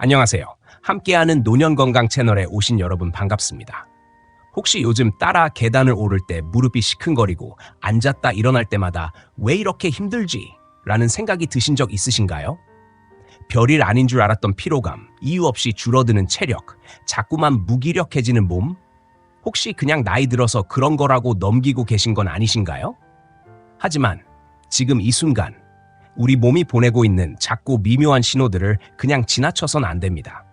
안녕하세요. 함께하는 노년건강 채널에 오신 여러분 반갑습니다. 혹시 요즘 따라 계단을 오를 때 무릎이 시큰거리고 앉았다 일어날 때마다 왜 이렇게 힘들지? 라는 생각이 드신 적 있으신가요? 별일 아닌 줄 알았던 피로감, 이유 없이 줄어드는 체력, 자꾸만 무기력해지는 몸? 혹시 그냥 나이 들어서 그런 거라고 넘기고 계신 건 아니신가요? 하지만 지금 이 순간 우리 몸이 보내고 있는 작고 미묘한 신호들을 그냥 지나쳐선 안 됩니다.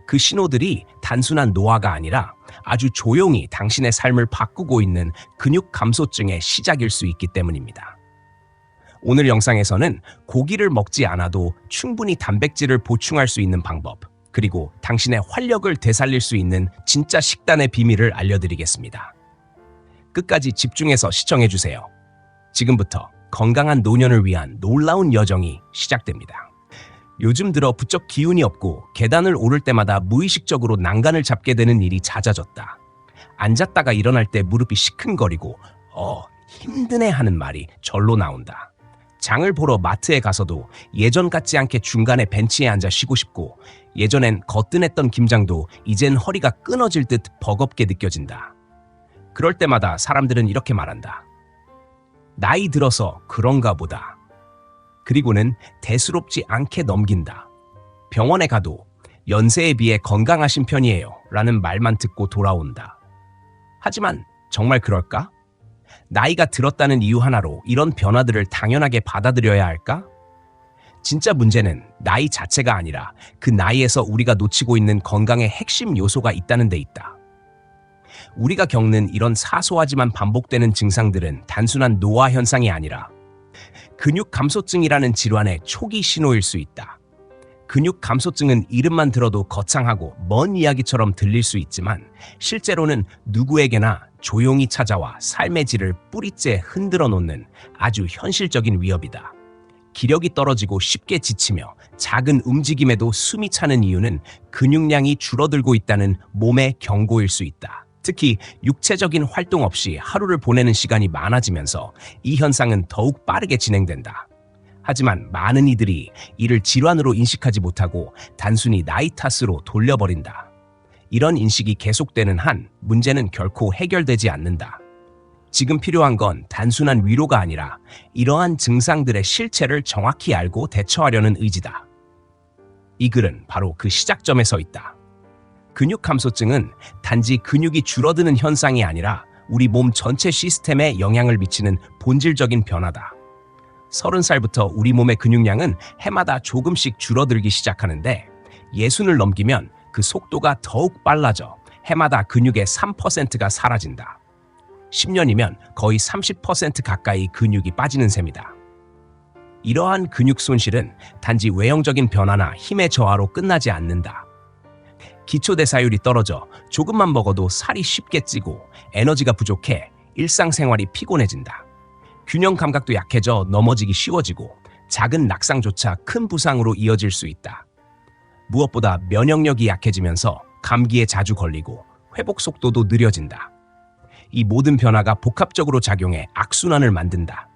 그 신호들이 단순한 노화가 아니라 아주 조용히 당신의 삶을 바꾸고 있는 근육 감소증의 시작일 수 있기 때문입니다. 오늘 영상에서는 고기를 먹지 않아도 충분히 단백질을 보충할 수 있는 방법, 그리고 당신의 활력을 되살릴 수 있는 진짜 식단의 비밀을 알려드리겠습니다. 끝까지 집중해서 시청해주세요. 지금부터 건강한 노년을 위한 놀라운 여정이 시작됩니다. 요즘 들어 부쩍 기운이 없고 계단을 오를 때마다 무의식적으로 난간을 잡게 되는 일이 잦아졌다. 앉았다가 일어날 때 무릎이 시큰거리고 힘드네 하는 말이 절로 나온다. 장을 보러 마트에 가서도 예전 같지 않게 중간에 벤치에 앉아 쉬고 싶고, 예전엔 거뜬했던 김장도 이젠 허리가 끊어질 듯 버겁게 느껴진다. 그럴 때마다 사람들은 이렇게 말한다. 나이 들어서 그런가 보다. 그리고는 대수롭지 않게 넘긴다. 병원에 가도 연세에 비해 건강하신 편이에요 라는 말만 듣고 돌아온다. 하지만 정말 그럴까? 나이가 들었다는 이유 하나로 이런 변화들을 당연하게 받아들여야 할까? 진짜 문제는 나이 자체가 아니라 그 나이에서 우리가 놓치고 있는 건강의 핵심 요소가 있다는 데 있다. 우리가 겪는 이런 사소하지만 반복되는 증상들은 단순한 노화 현상이 아니라 근육 감소증이라는 질환의 초기 신호일 수 있다. 근육 감소증은 이름만 들어도 거창하고 먼 이야기처럼 들릴 수 있지만, 실제로는 누구에게나 조용히 찾아와 삶의 질을 뿌리째 흔들어 놓는 아주 현실적인 위협이다. 기력이 떨어지고 쉽게 지치며 작은 움직임에도 숨이 차는 이유는 근육량이 줄어들고 있다는 몸의 경고일 수 있다. 특히 육체적인 활동 없이 하루를 보내는 시간이 많아지면서 이 현상은 더욱 빠르게 진행된다. 하지만 많은 이들이 이를 질환으로 인식하지 못하고 단순히 나이 탓으로 돌려버린다. 이런 인식이 계속되는 한 문제는 결코 해결되지 않는다. 지금 필요한 건 단순한 위로가 아니라 이러한 증상들의 실체를 정확히 알고 대처하려는 의지다. 이 글은 바로 그 시작점에 서 있다. 근육 감소증은 단지 근육이 줄어드는 현상이 아니라 우리 몸 전체 시스템에 영향을 미치는 본질적인 변화다. 30살부터 우리 몸의 근육량은 해마다 조금씩 줄어들기 시작하는데, 60을 넘기면 그 속도가 더욱 빨라져 해마다 근육의 3%가 사라진다. 10년이면 거의 30% 가까이 근육이 빠지는 셈이다. 이러한 근육 손실은 단지 외형적인 변화나 힘의 저하로 끝나지 않는다. 기초대사율이 떨어져 조금만 먹어도 살이 쉽게 찌고 에너지가 부족해 일상생활이 피곤해진다. 균형 감각도 약해져 넘어지기 쉬워지고 작은 낙상조차 큰 부상으로 이어질 수 있다. 무엇보다 면역력이 약해지면서 감기에 자주 걸리고 회복 속도도 느려진다. 이 모든 변화가 복합적으로 작용해 악순환을 만든다.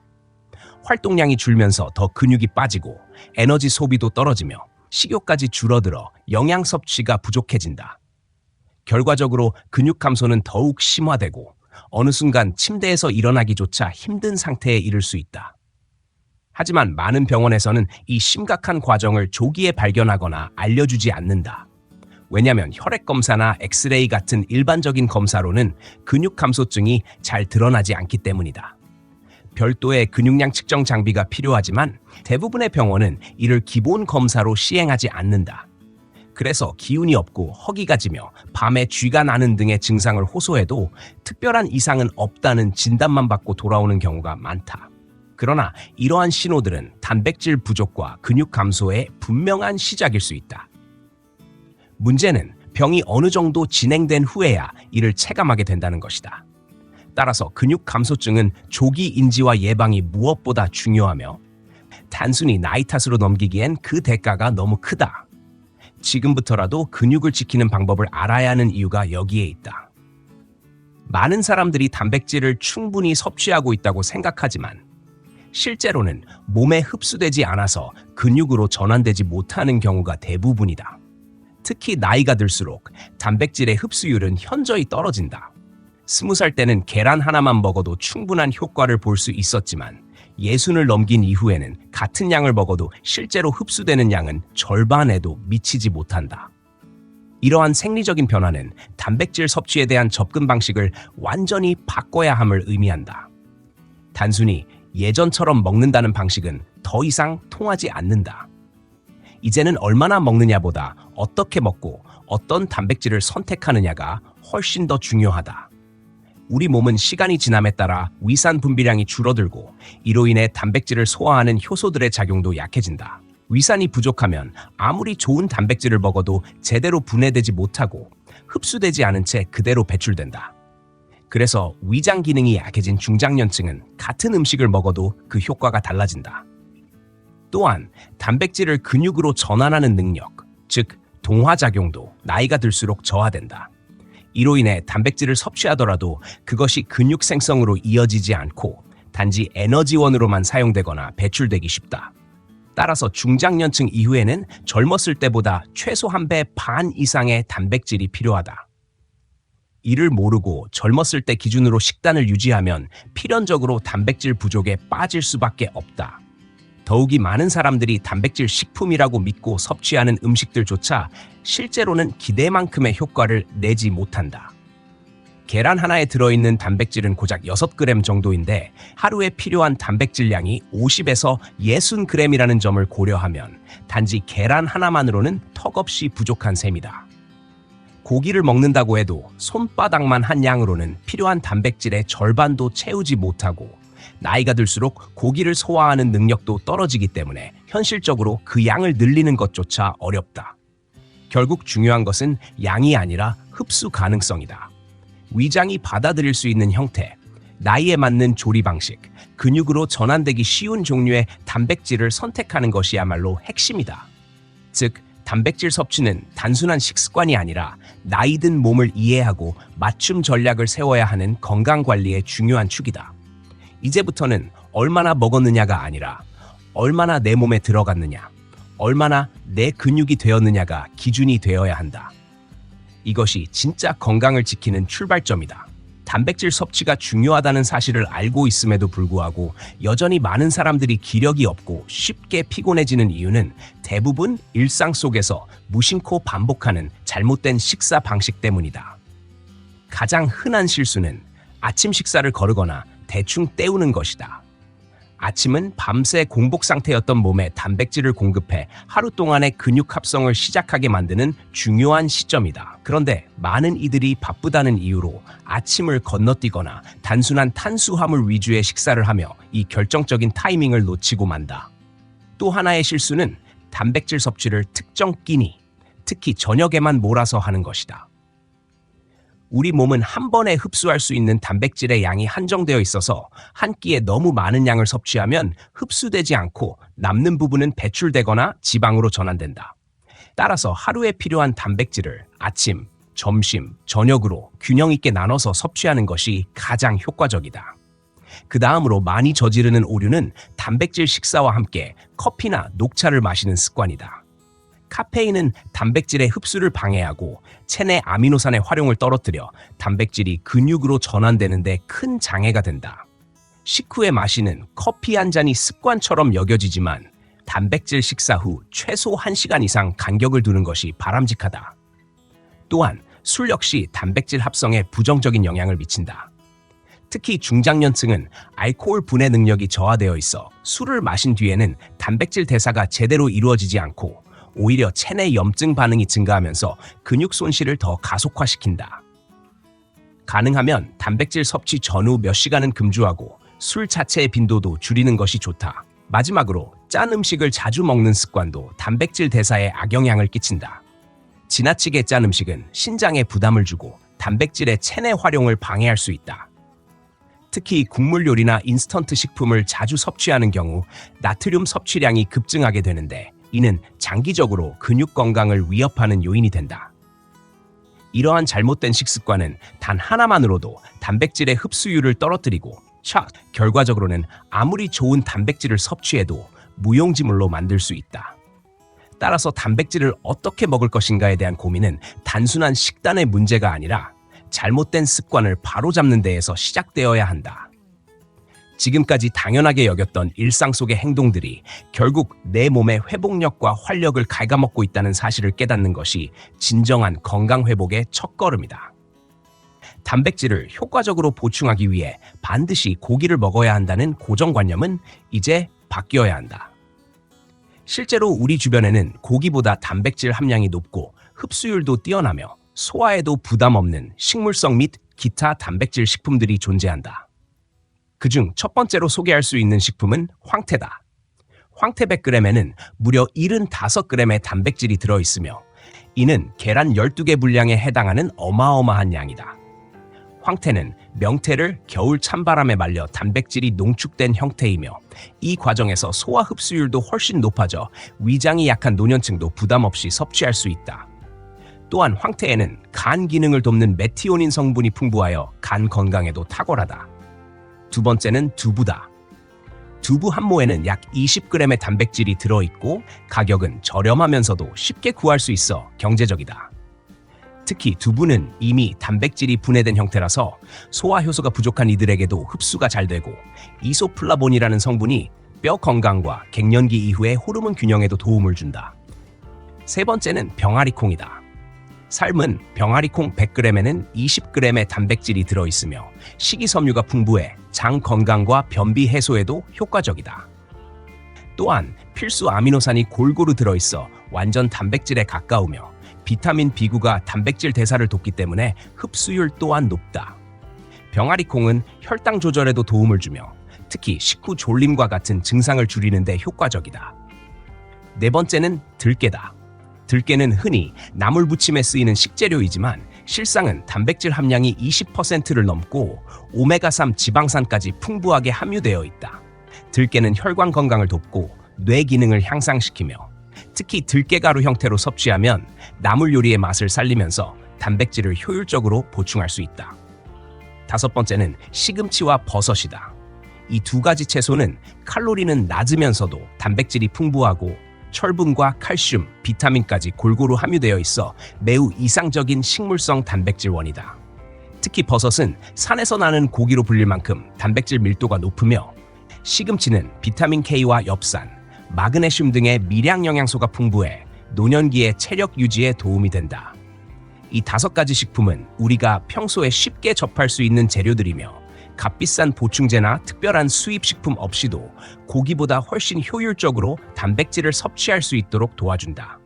활동량이 줄면서 더 근육이 빠지고 에너지 소비도 떨어지며 식욕까지 줄어들어 영양 섭취가 부족해진다. 결과적으로 근육 감소는 더욱 심화되고 어느 순간 침대에서 일어나기조차 힘든 상태에 이를 수 있다. 하지만 많은 병원에서는 이 심각한 과정을 조기에 발견하거나 알려주지 않는다. 왜냐하면 혈액 검사나 엑스레이 같은 일반적인 검사로는 근육 감소증이 잘 드러나지 않기 때문이다. 별도의 근육량 측정 장비가 필요하지만 대부분의 병원은 이를 기본 검사로 시행하지 않는다. 그래서 기운이 없고 허기가 지며 밤에 쥐가 나는 등의 증상을 호소해도 특별한 이상은 없다는 진단만 받고 돌아오는 경우가 많다. 그러나 이러한 신호들은 단백질 부족과 근육 감소의 분명한 시작일 수 있다. 문제는 병이 어느 정도 진행된 후에야 이를 체감하게 된다는 것이다. 따라서 근육 감소증은 조기 인지와 예방이 무엇보다 중요하며, 단순히 나이 탓으로 넘기기엔 그 대가가 너무 크다. 지금부터라도 근육을 지키는 방법을 알아야 하는 이유가 여기에 있다. 많은 사람들이 단백질을 충분히 섭취하고 있다고 생각하지만 실제로는 몸에 흡수되지 않아서 근육으로 전환되지 못하는 경우가 대부분이다. 특히 나이가 들수록 단백질의 흡수율은 현저히 떨어진다. 20살 때는 계란 하나만 먹어도 충분한 효과를 볼 수 있었지만 60을 넘긴 이후에는 같은 양을 먹어도 실제로 흡수되는 양은 절반에도 미치지 못한다. 이러한 생리적인 변화는 단백질 섭취에 대한 접근 방식을 완전히 바꿔야 함을 의미한다. 단순히 예전처럼 먹는다는 방식은 더 이상 통하지 않는다. 이제는 얼마나 먹느냐보다 어떻게 먹고 어떤 단백질을 선택하느냐가 훨씬 더 중요하다. 우리 몸은 시간이 지남에 따라 위산 분비량이 줄어들고 이로 인해 단백질을 소화하는 효소들의 작용도 약해진다. 위산이 부족하면 아무리 좋은 단백질을 먹어도 제대로 분해되지 못하고 흡수되지 않은 채 그대로 배출된다. 그래서 위장 기능이 약해진 중장년층은 같은 음식을 먹어도 그 효과가 달라진다. 또한 단백질을 근육으로 전환하는 능력, 즉 동화작용도 나이가 들수록 저하된다. 이로 인해 단백질을 섭취하더라도 그것이 근육 생성으로 이어지지 않고 단지 에너지원으로만 사용되거나 배출되기 쉽다. 따라서 중장년층 이후에는 젊었을 때보다 최소 1배 반 이상의 단백질이 필요하다. 이를 모르고 젊었을 때 기준으로 식단을 유지하면 필연적으로 단백질 부족에 빠질 수밖에 없다. 더욱이 많은 사람들이 단백질 식품이라고 믿고 섭취하는 음식들조차 실제로는 기대만큼의 효과를 내지 못한다. 계란 하나에 들어있는 단백질은 고작 6g 정도인데 하루에 필요한 단백질량이 50에서 60g이라는 점을 고려하면 단지 계란 하나만으로는 턱없이 부족한 셈이다. 고기를 먹는다고 해도 손바닥만 한 양으로는 필요한 단백질의 절반도 채우지 못하고 나이가 들수록 고기를 소화하는 능력도 떨어지기 때문에 현실적으로 그 양을 늘리는 것조차 어렵다. 결국 중요한 것은 양이 아니라 흡수 가능성이다. 위장이 받아들일 수 있는 형태, 나이에 맞는 조리 방식, 근육으로 전환되기 쉬운 종류의 단백질을 선택하는 것이야말로 핵심이다. 즉, 단백질 섭취는 단순한 식습관이 아니라 나이 든 몸을 이해하고 맞춤 전략을 세워야 하는 건강관리의 중요한 축이다. 이제부터는 얼마나 먹었느냐가 아니라 얼마나 내 몸에 들어갔느냐, 얼마나 내 근육이 되었느냐가 기준이 되어야 한다. 이것이 진짜 건강을 지키는 출발점이다. 단백질 섭취가 중요하다는 사실을 알고 있음에도 불구하고 여전히 많은 사람들이 기력이 없고 쉽게 피곤해지는 이유는 대부분 일상 속에서 무심코 반복하는 잘못된 식사 방식 때문이다. 가장 흔한 실수는 아침 식사를 거르거나 대충 때우는 것이다. 아침은 밤새 공복 상태였던 몸에 단백질을 공급해 하루 동안의 근육 합성을 시작하게 만드는 중요한 시점이다. 그런데 많은 이들이 바쁘다는 이유로 아침을 건너뛰거나 단순한 탄수화물 위주의 식사를 하며 이 결정적인 타이밍을 놓치고 만다. 또 하나의 실수는 단백질 섭취를 특정 끼니, 특히 저녁에만 몰아서 하는 것이다. 우리 몸은 한 번에 흡수할 수 있는 단백질의 양이 한정되어 있어서 한 끼에 너무 많은 양을 섭취하면 흡수되지 않고 남는 부분은 배출되거나 지방으로 전환된다. 따라서 하루에 필요한 단백질을 아침, 점심, 저녁으로 균형 있게 나눠서 섭취하는 것이 가장 효과적이다. 그 다음으로 많이 저지르는 오류는 단백질 식사와 함께 커피나 녹차를 마시는 습관이다. 카페인은 단백질의 흡수를 방해하고 체내 아미노산의 활용을 떨어뜨려 단백질이 근육으로 전환되는 데 큰 장애가 된다. 식후에 마시는 커피 한 잔이 습관처럼 여겨지지만 단백질 식사 후 최소 1시간 이상 간격을 두는 것이 바람직하다. 또한 술 역시 단백질 합성에 부정적인 영향을 미친다. 특히 중장년층은 알코올 분해 능력이 저하되어 있어 술을 마신 뒤에는 단백질 대사가 제대로 이루어지지 않고 오히려 체내 염증 반응이 증가하면서 근육 손실을 더 가속화시킨다. 가능하면 단백질 섭취 전후 몇 시간은 금주하고 술 자체의 빈도도 줄이는 것이 좋다. 마지막으로 짠 음식을 자주 먹는 습관도 단백질 대사에 악영향을 끼친다. 지나치게 짠 음식은 신장에 부담을 주고 단백질의 체내 활용을 방해할 수 있다. 특히 국물 요리나 인스턴트 식품을 자주 섭취하는 경우 나트륨 섭취량이 급증하게 되는데 이는 장기적으로 근육 건강을 위협하는 요인이 된다. 이러한 잘못된 식습관은 단 하나만으로도 단백질의 흡수율을 떨어뜨리고 결과적으로는 아무리 좋은 단백질을 섭취해도 무용지물로 만들 수 있다. 따라서 단백질을 어떻게 먹을 것인가에 대한 고민은 단순한 식단의 문제가 아니라 잘못된 습관을 바로잡는 데에서 시작되어야 한다. 지금까지 당연하게 여겼던 일상 속의 행동들이 결국 내 몸의 회복력과 활력을 갉아먹고 있다는 사실을 깨닫는 것이 진정한 건강 회복의 첫걸음이다. 단백질을 효과적으로 보충하기 위해 반드시 고기를 먹어야 한다는 고정관념은 이제 바뀌어야 한다. 실제로 우리 주변에는 고기보다 단백질 함량이 높고 흡수율도 뛰어나며 소화에도 부담 없는 식물성 및 기타 단백질 식품들이 존재한다. 그중 첫 번째로 소개할 수 있는 식품은 황태다. 황태 100g에는 무려 75g의 단백질이 들어있으며 이는 계란 12개 분량에 해당하는 어마어마한 양이다. 황태는 명태를 겨울 찬바람에 말려 단백질이 농축된 형태이며 이 과정에서 소화 흡수율도 훨씬 높아져 위장이 약한 노년층도 부담 없이 섭취할 수 있다. 또한 황태에는 간 기능을 돕는 메티오닌 성분이 풍부하여 간 건강에도 탁월하다. 두 번째는 두부다. 두부 한 모에는 약 20g의 단백질이 들어있고 가격은 저렴하면서도 쉽게 구할 수 있어 경제적이다. 특히 두부는 이미 단백질이 분해된 형태라서 소화 효소가 부족한 이들에게도 흡수가 잘 되고 이소플라본이라는 성분이 뼈 건강과 갱년기 이후의 호르몬 균형에도 도움을 준다. 세 번째는 병아리콩이다. 삶은 병아리콩 100g에는 20g의 단백질이 들어있으며 식이섬유가 풍부해 장 건강과 변비 해소에도 효과적이다. 또한 필수 아미노산이 골고루 들어있어 완전 단백질에 가까우며 비타민 B9가 단백질 대사를 돕기 때문에 흡수율 또한 높다. 병아리콩은 혈당 조절에도 도움을 주며 특히 식후 졸림과 같은 증상을 줄이는 데 효과적이다. 네 번째는 들깨다. 들깨는 흔히 나물 부침에 쓰이는 식재료이지만 실상은 단백질 함량이 20%를 넘고 오메가3 지방산까지 풍부하게 함유되어 있다. 들깨는 혈관 건강을 돕고 뇌 기능을 향상시키며 특히 들깨가루 형태로 섭취하면 나물 요리의 맛을 살리면서 단백질을 효율적으로 보충할 수 있다. 다섯 번째는 시금치와 버섯이다. 이 두 가지 채소는 칼로리는 낮으면서도 단백질이 풍부하고 철분과 칼슘, 비타민까지 골고루 함유되어 있어 매우 이상적인 식물성 단백질원이다. 특히 버섯은 산에서 나는 고기로 불릴 만큼 단백질 밀도가 높으며 시금치는 비타민 K와 엽산, 마그네슘 등의 미량 영양소가 풍부해 노년기의 체력 유지에 도움이 된다. 이 5가지 식품은 우리가 평소에 쉽게 접할 수 있는 재료들이며 값비싼 보충제나 특별한 수입 식품 없이도 고기보다 훨씬 효율적으로 단백질을 섭취할 수 있도록 도와준다.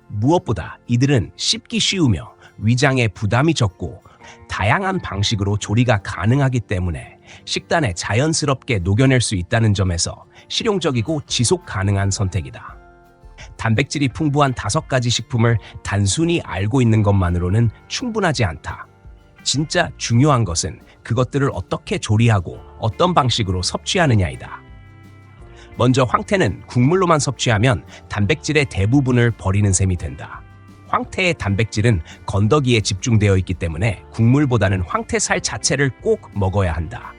무엇보다 이들은 씹기 쉬우며 위장에 부담이 적고 다양한 방식으로 조리가 가능하기 때문에 식단에 자연스럽게 녹여낼 수 있다는 점에서 실용적이고 지속 가능한 선택이다. 단백질이 풍부한 5가지 식품을 단순히 알고 있는 것만으로는 충분하지 않다. 진짜 중요한 것은 그것들을 어떻게 조리하고 어떤 방식으로 섭취하느냐이다. 먼저 황태는 국물로만 섭취하면 단백질의 대부분을 버리는 셈이 된다. 황태의 단백질은 건더기에 집중되어 있기 때문에 국물보다는 황태살 자체를 꼭 먹어야 한다.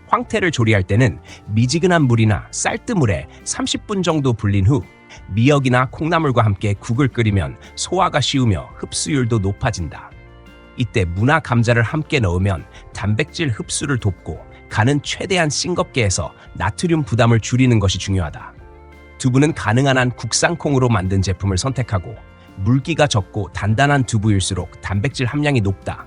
황태를 조리할 때는 미지근한 물이나 쌀뜨물에 30분 정도 불린 후 미역이나 콩나물과 함께 국을 끓이면 소화가 쉬우며 흡수율도 높아진다. 이때 무나 감자를 함께 넣으면 단백질 흡수를 돕고 간은 최대한 싱겁게 해서 나트륨 부담을 줄이는 것이 중요하다. 두부는 가능한 한 국산 콩으로 만든 제품을 선택하고 물기가 적고 단단한 두부일수록 단백질 함량이 높다.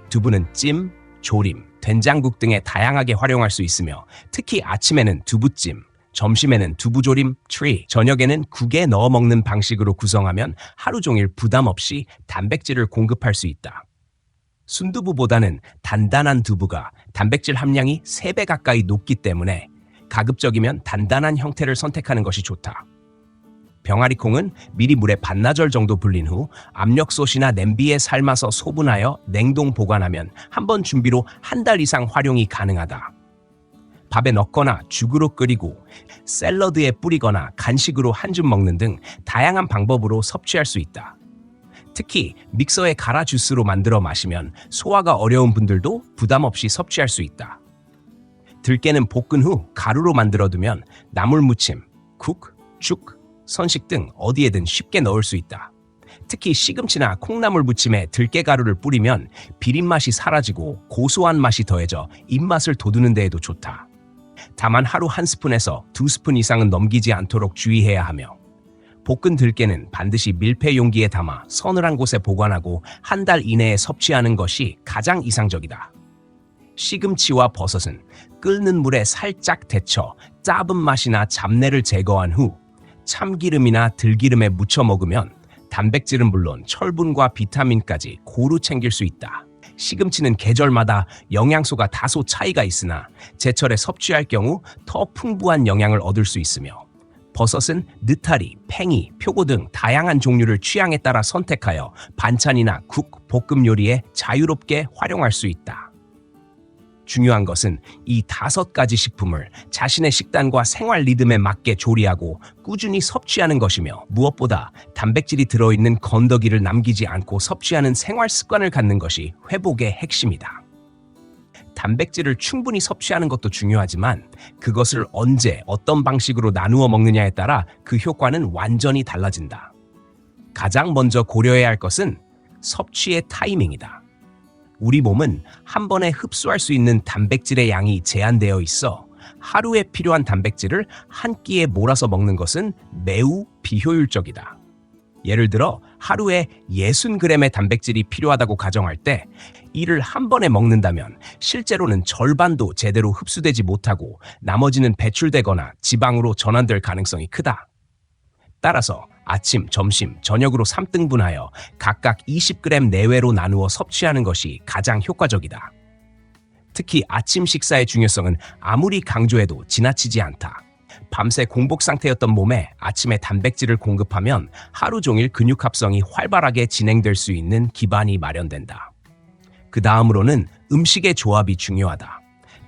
두부는 찜, 조림, 된장국 등에 다양하게 활용할 수 있으며 특히 아침에는 두부찜, 점심에는 두부조림, 트리, 저녁에는 국에 넣어 먹는 방식으로 구성하면 하루 종일 부담 없이 단백질을 공급할 수 있다. 순두부보다는 단단한 두부가 단백질 함량이 3배 가까이 높기 때문에 가급적이면 단단한 형태를 선택하는 것이 좋다. 병아리콩은 미리 물에 반나절 정도 불린 후 압력솥이나 냄비에 삶아서 소분하여 냉동 보관하면 한 번 준비로 1달 이상 활용이 가능하다. 밥에 넣거나 죽으로 끓이고 샐러드에 뿌리거나 간식으로 한 줌 먹는 등 다양한 방법으로 섭취할 수 있다. 특히 믹서에 갈아 주스로 만들어 마시면 소화가 어려운 분들도 부담 없이 섭취할 수 있다. 들깨는 볶은 후 가루로 만들어 두면 나물 무침, 국, 죽, 선식 등 어디에든 쉽게 넣을 수 있다. 특히 시금치나 콩나물 부침에 들깨가루를 뿌리면 비린맛이 사라지고 고소한 맛이 더해져 입맛을 돋우는 데에도 좋다. 다만 하루 1스푼에서 2스푼 이상은 넘기지 않도록 주의해야 하며 볶은 들깨는 반드시 밀폐 용기에 담아 서늘한 곳에 보관하고 1달 이내에 섭취하는 것이 가장 이상적이다. 시금치와 버섯은 끓는 물에 살짝 데쳐 짜은 맛이나 잡내를 제거한 후 참기름이나 들기름에 무쳐 먹으면 단백질은 물론 철분과 비타민까지 고루 챙길 수 있다. 시금치는 계절마다 영양소가 다소 차이가 있으나 제철에 섭취할 경우 더 풍부한 영양을 얻을 수 있으며 버섯은 느타리, 팽이, 표고 등 다양한 종류를 취향에 따라 선택하여 반찬이나 국, 볶음 요리에 자유롭게 활용할 수 있다. 중요한 것은 이 5가지 식품을 자신의 식단과 생활 리듬에 맞게 조리하고 꾸준히 섭취하는 것이며 무엇보다 단백질이 들어있는 건더기를 남기지 않고 섭취하는 생활 습관을 갖는 것이 회복의 핵심이다. 단백질을 충분히 섭취하는 것도 중요하지만 그것을 언제 어떤 방식으로 나누어 먹느냐에 따라 그 효과는 완전히 달라진다. 가장 먼저 고려해야 할 것은 섭취의 타이밍이다. 우리 몸은 한 번에 흡수할 수 있는 단백질의 양이 제한되어 있어 하루에 필요한 단백질을 한 끼에 몰아서 먹는 것은 매우 비효율적이다. 예를 들어 하루에 60g의 단백질이 필요하다고 가정할 때 이를 한 번에 먹는다면 실제로는 절반도 제대로 흡수되지 못하고 나머지는 배출되거나 지방으로 전환될 가능성이 크다. 따라서 아침, 점심, 저녁으로 3등분하여 각각 20g 내외로 나누어 섭취하는 것이 가장 효과적이다. 특히 아침 식사의 중요성은 아무리 강조해도 지나치지 않다. 밤새 공복 상태였던 몸에 아침에 단백질을 공급하면 하루 종일 근육 합성이 활발하게 진행될 수 있는 기반이 마련된다. 그 다음으로는 음식의 조합이 중요하다.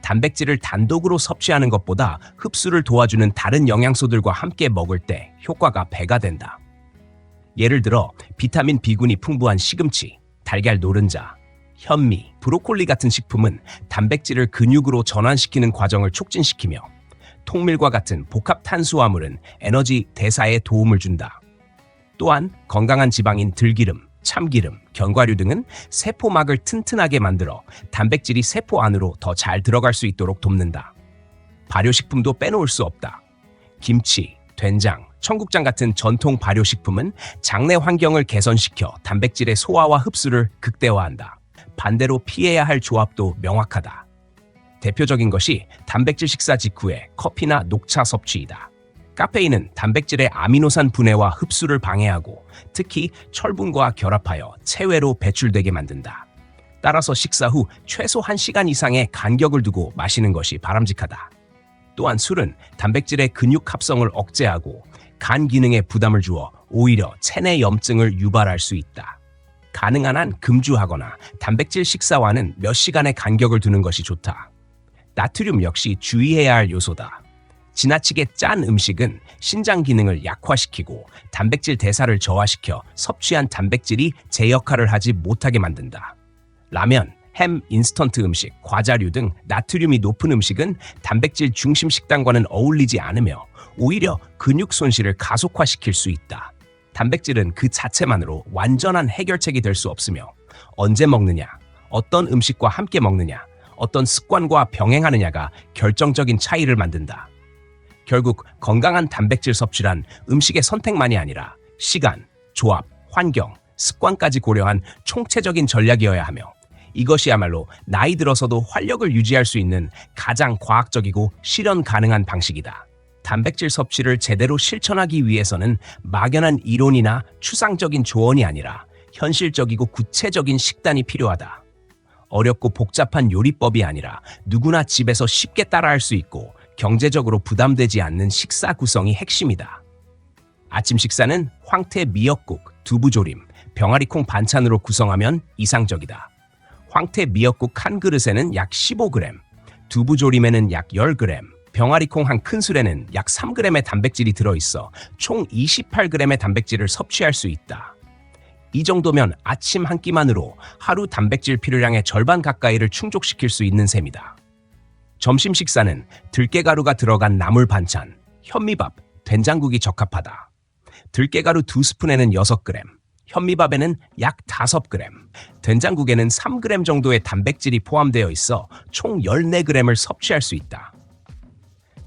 단백질을 단독으로 섭취하는 것보다 흡수를 도와주는 다른 영양소들과 함께 먹을 때 효과가 배가 된다. 예를 들어 비타민 B군이 풍부한 시금치, 달걀 노른자, 현미, 브로콜리 같은 식품은 단백질을 근육으로 전환시키는 과정을 촉진시키며 통밀과 같은 복합 탄수화물은 에너지 대사에 도움을 준다. 또한 건강한 지방인 들기름, 참기름, 견과류 등은 세포막을 튼튼하게 만들어 단백질이 세포 안으로 더 잘 들어갈 수 있도록 돕는다. 발효식품도 빼놓을 수 없다. 김치, 된장, 청국장 같은 전통 발효식품은 장내 환경을 개선시켜 단백질의 소화와 흡수를 극대화한다. 반대로 피해야 할 조합도 명확하다. 대표적인 것이 단백질 식사 직후에 커피나 녹차 섭취이다. 카페인은 단백질의 아미노산 분해와 흡수를 방해하고 특히 철분과 결합하여 체외로 배출되게 만든다. 따라서 식사 후 최소 1시간 이상의 간격을 두고 마시는 것이 바람직하다. 또한 술은 단백질의 근육 합성을 억제하고 간 기능에 부담을 주어 오히려 체내 염증을 유발할 수 있다. 가능한 한 금주하거나 단백질 식사와는 몇 시간의 간격을 두는 것이 좋다. 나트륨 역시 주의해야 할 요소다. 지나치게 짠 음식은 신장 기능을 약화시키고 단백질 대사를 저하시켜 섭취한 단백질이 제 역할을 하지 못하게 만든다. 라면, 햄, 인스턴트 음식, 과자류 등 나트륨이 높은 음식은 단백질 중심 식단과는 어울리지 않으며 오히려 근육 손실을 가속화시킬 수 있다. 단백질은 그 자체만으로 완전한 해결책이 될 수 없으며 언제 먹느냐, 어떤 음식과 함께 먹느냐, 어떤 습관과 병행하느냐가 결정적인 차이를 만든다. 결국 건강한 단백질 섭취란 음식의 선택만이 아니라 시간, 조합, 환경, 습관까지 고려한 총체적인 전략이어야 하며 이것이야말로 나이 들어서도 활력을 유지할 수 있는 가장 과학적이고 실현 가능한 방식이다. 단백질 섭취를 제대로 실천하기 위해서는 막연한 이론이나 추상적인 조언이 아니라 현실적이고 구체적인 식단이 필요하다. 어렵고 복잡한 요리법이 아니라 누구나 집에서 쉽게 따라할 수 있고 경제적으로 부담되지 않는 식사 구성이 핵심이다. 아침 식사는 황태 미역국, 두부조림, 병아리콩 반찬으로 구성하면 이상적이다. 황태 미역국 한 그릇에는 약 15g, 두부조림에는 약 10g, 병아리콩 한 큰술에는 약 3g의 단백질이 들어있어 총 28g의 단백질을 섭취할 수 있다. 이 정도면 아침 한 끼만으로 하루 단백질 필요량의 절반 가까이를 충족시킬 수 있는 셈이다. 점심 식사는 들깨가루가 들어간 나물 반찬, 현미밥, 된장국이 적합하다. 들깨가루 2스푼에는 6g, 현미밥에는 약 5g, 된장국에는 3g 정도의 단백질이 포함되어 있어 총 14g을 섭취할 수 있다.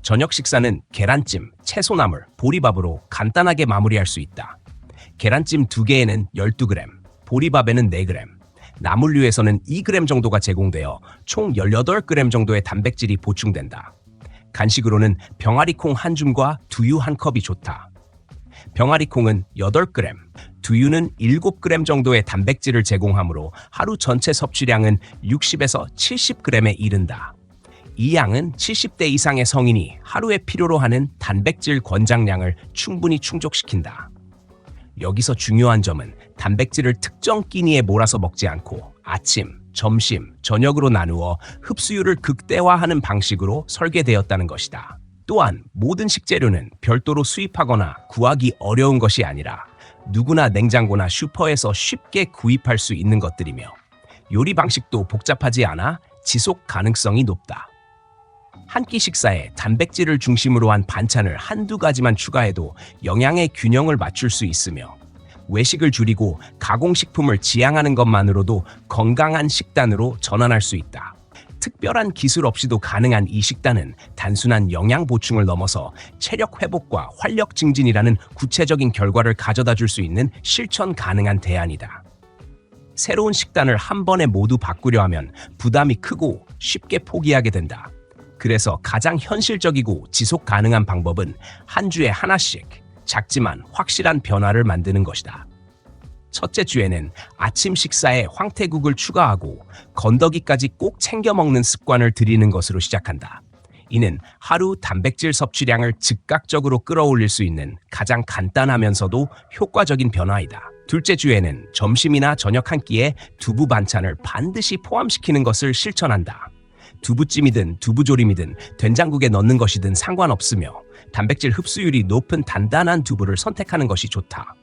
저녁 식사는 계란찜, 채소나물, 보리밥으로 간단하게 마무리할 수 있다. 계란찜 2개에는 12g, 보리밥에는 4g, 나물류에서는 2g 정도가 제공되어 총 18g 정도의 단백질이 보충된다. 간식으로는 병아리콩 한 줌과 두유 한 컵이 좋다. 병아리콩은 8g, 두유는 7g 정도의 단백질을 제공하므로 하루 전체 섭취량은 60에서 70g에 이른다. 이 양은 70대 이상의 성인이 하루에 필요로 하는 단백질 권장량을 충분히 충족시킨다. 여기서 중요한 점은 단백질을 특정 끼니에 몰아서 먹지 않고 아침, 점심, 저녁으로 나누어 흡수율을 극대화하는 방식으로 설계되었다는 것이다. 또한 모든 식재료는 별도로 수입하거나 구하기 어려운 것이 아니라 누구나 냉장고나 슈퍼에서 쉽게 구입할 수 있는 것들이며 요리 방식도 복잡하지 않아 지속 가능성이 높다. 한 끼 식사에 단백질을 중심으로 한 반찬을 한두 가지만 추가해도 영양의 균형을 맞출 수 있으며 외식을 줄이고 가공식품을 지양하는 것만으로도 건강한 식단으로 전환할 수 있다. 특별한 기술 없이도 가능한 이 식단은 단순한 영양 보충을 넘어서 체력 회복과 활력 증진이라는 구체적인 결과를 가져다 줄 수 있는 실천 가능한 대안이다. 새로운 식단을 한 번에 모두 바꾸려 하면 부담이 크고 쉽게 포기하게 된다. 그래서 가장 현실적이고 지속 가능한 방법은 한 주에 하나씩 작지만 확실한 변화를 만드는 것이다. 첫째 주에는 아침 식사에 황태국을 추가하고 건더기까지 꼭 챙겨 먹는 습관을 들이는 것으로 시작한다. 이는 하루 단백질 섭취량을 즉각적으로 끌어올릴 수 있는 가장 간단하면서도 효과적인 변화이다. 둘째 주에는 점심이나 저녁 한 끼에 두부 반찬을 반드시 포함시키는 것을 실천한다. 두부찜이든 두부조림이든 된장국에 넣는 것이든 상관없으며 단백질 흡수율이 높은 단단한 두부를 선택하는 것이 좋다.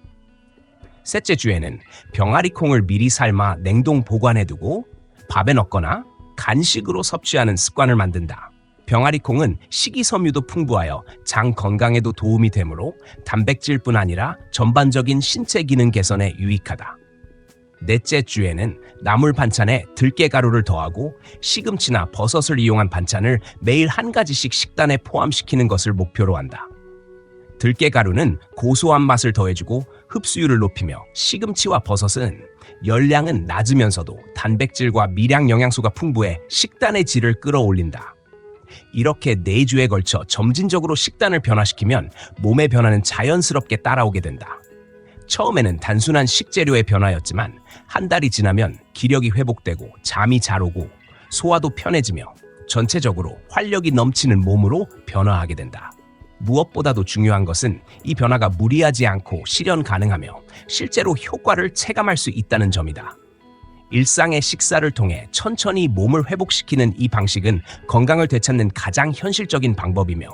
셋째 주에는 병아리콩을 미리 삶아 냉동 보관해두고 밥에 넣거나 간식으로 섭취하는 습관을 만든다. 병아리콩은 식이섬유도 풍부하여 장 건강에도 도움이 되므로 단백질뿐 아니라 전반적인 신체 기능 개선에 유익하다. 넷째 주에는 나물 반찬에 들깨가루를 더하고 시금치나 버섯을 이용한 반찬을 매일 한 가지씩 식단에 포함시키는 것을 목표로 한다. 들깨가루는 고소한 맛을 더해주고 흡수율을 높이며 시금치와 버섯은 열량은 낮으면서도 단백질과 미량 영양소가 풍부해 식단의 질을 끌어올린다. 이렇게 4주에 걸쳐 점진적으로 식단을 변화시키면 몸의 변화는 자연스럽게 따라오게 된다. 처음에는 단순한 식재료의 변화였지만 한 달이 지나면 기력이 회복되고 잠이 잘 오고 소화도 편해지며 전체적으로 활력이 넘치는 몸으로 변화하게 된다. 무엇보다도 중요한 것은 이 변화가 무리하지 않고 실현 가능하며 실제로 효과를 체감할 수 있다는 점이다. 일상의 식사를 통해 천천히 몸을 회복시키는 이 방식은 건강을 되찾는 가장 현실적인 방법이며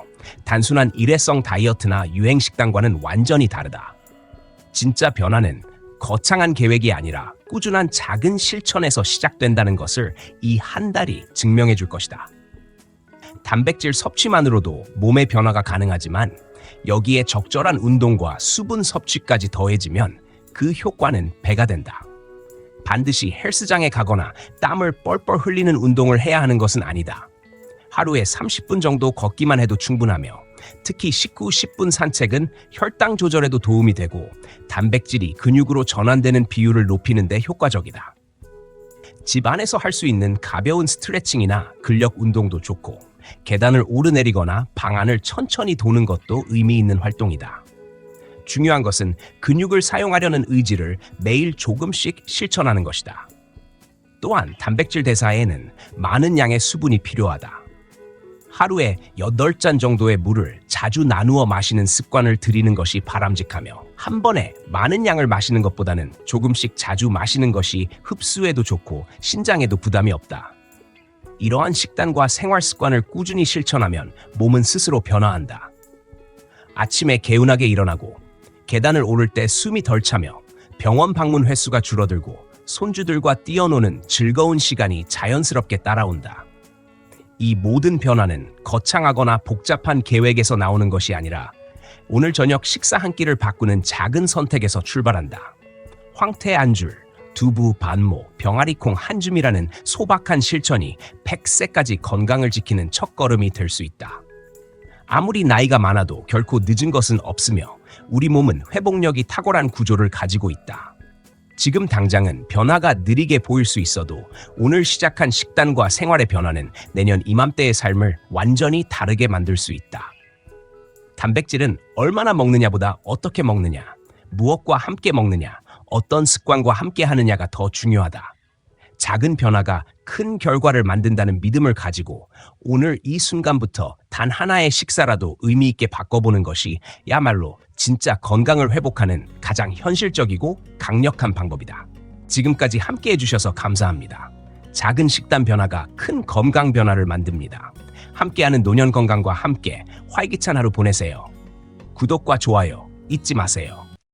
단순한 일회성 다이어트나 유행 식단과는 완전히 다르다. 진짜 변화는 거창한 계획이 아니라 꾸준한 작은 실천에서 시작된다는 것을 이 한 달이 증명해 줄 것이다. 단백질 섭취만으로도 몸의 변화가 가능하지만 여기에 적절한 운동과 수분 섭취까지 더해지면 그 효과는 배가 된다. 반드시 헬스장에 가거나 땀을 뻘뻘 흘리는 운동을 해야 하는 것은 아니다. 하루에 30분 정도 걷기만 해도 충분하며 특히 식후 10분 산책은 혈당 조절에도 도움이 되고 단백질이 근육으로 전환되는 비율을 높이는 데 효과적이다. 집 안에서 할 수 있는 가벼운 스트레칭이나 근력 운동도 좋고 계단을 오르내리거나 방 안을 천천히 도는 것도 의미 있는 활동이다. 중요한 것은 근육을 사용하려는 의지를 매일 조금씩 실천하는 것이다. 또한 단백질 대사에는 많은 양의 수분이 필요하다. 하루에 8잔 정도의 물을 자주 나누어 마시는 습관을 들이는 것이 바람직하며 한 번에 많은 양을 마시는 것보다는 조금씩 자주 마시는 것이 흡수에도 좋고 신장에도 부담이 없다. 이러한 식단과 생활 습관을 꾸준히 실천하면 몸은 스스로 변화한다. 아침에 개운하게 일어나고 계단을 오를 때 숨이 덜 차며 병원 방문 횟수가 줄어들고 손주들과 뛰어노는 즐거운 시간이 자연스럽게 따라온다. 이 모든 변화는 거창하거나 복잡한 계획에서 나오는 것이 아니라 오늘 저녁 식사 한 끼를 바꾸는 작은 선택에서 출발한다. 황태 한 줄, 두부 반모, 병아리콩 한 줌이라는 소박한 실천이 100세까지 건강을 지키는 첫걸음이 될 수 있다. 아무리 나이가 많아도 결코 늦은 것은 없으며 우리 몸은 회복력이 탁월한 구조를 가지고 있다. 지금 당장은 변화가 느리게 보일 수 있어도 오늘 시작한 식단과 생활의 변화는 내년 이맘때의 삶을 완전히 다르게 만들 수 있다. 단백질은 얼마나 먹느냐보다 어떻게 먹느냐, 무엇과 함께 먹느냐, 어떤 습관과 함께 하느냐가 더 중요하다. 작은 변화가 큰 결과를 만든다는 믿음을 가지고 오늘 이 순간부터 단 하나의 식사라도 의미 있게 바꿔보는 것이 야말로 진짜 건강을 회복하는 가장 현실적이고 강력한 방법이다. 지금까지 함께 해주셔서 감사합니다. 작은 식단 변화가 큰 건강 변화를 만듭니다. 함께하는 노년 건강과 함께 활기찬 하루 보내세요. 구독과 좋아요 잊지 마세요.